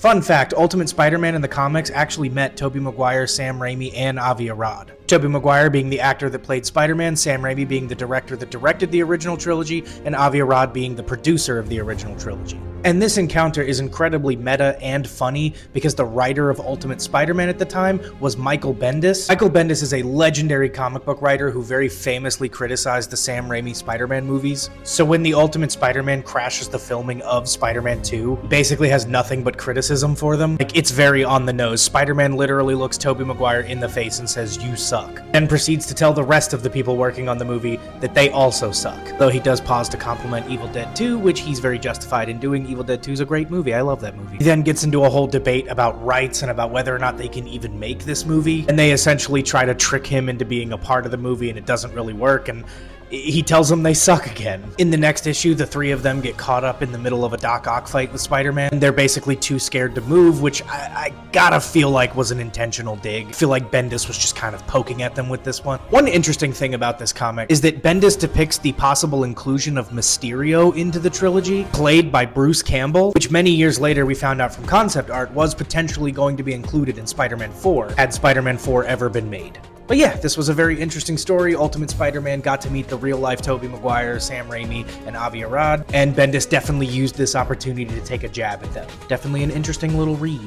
Fun fact, Ultimate Spider-Man in the comics actually met Tobey Maguire, Sam Raimi, and Avi Arad. Tobey Maguire being the actor that played Spider-Man, Sam Raimi being the director that directed the original trilogy, and Avi Arad being the producer of the original trilogy. And this encounter is incredibly meta and funny because the writer of Ultimate Spider-Man at the time was Michael Bendis. Michael Bendis is a legendary comic book writer who very famously criticized the Sam Raimi Spider-Man movies. So when the Ultimate Spider-Man crashes the filming of Spider-Man 2, basically has nothing but criticism for them. Like, it's very on the nose. Spider-Man literally looks Tobey Maguire in the face and says, "You suck," and proceeds to tell the rest of the people working on the movie that they also suck. Though he does pause to compliment Evil Dead 2, which he's very justified in doing. Evil Dead 2 is a great movie. I love that movie. He then gets into a whole debate about rights and about whether or not they can even make this movie, and they essentially try to trick him into being a part of the movie, and it doesn't really work, and he tells them they suck again. In the next issue, the three of them get caught up in the middle of a Doc Ock fight with Spider-Man. They're basically too scared to move, which I gotta feel like was an intentional dig. I feel like Bendis was just kind of poking at them with this one. One interesting thing about this comic is that Bendis depicts the possible inclusion of Mysterio into the trilogy, played by Bruce Campbell, which many years later we found out from concept art was potentially going to be included in Spider-Man 4, had Spider-Man 4 ever been made. But yeah, this was a very interesting story. Ultimate Spider-Man got to meet the real-life Tobey Maguire, Sam Raimi, and Avi Arad, and Bendis definitely used this opportunity to take a jab at them. Definitely an interesting little read.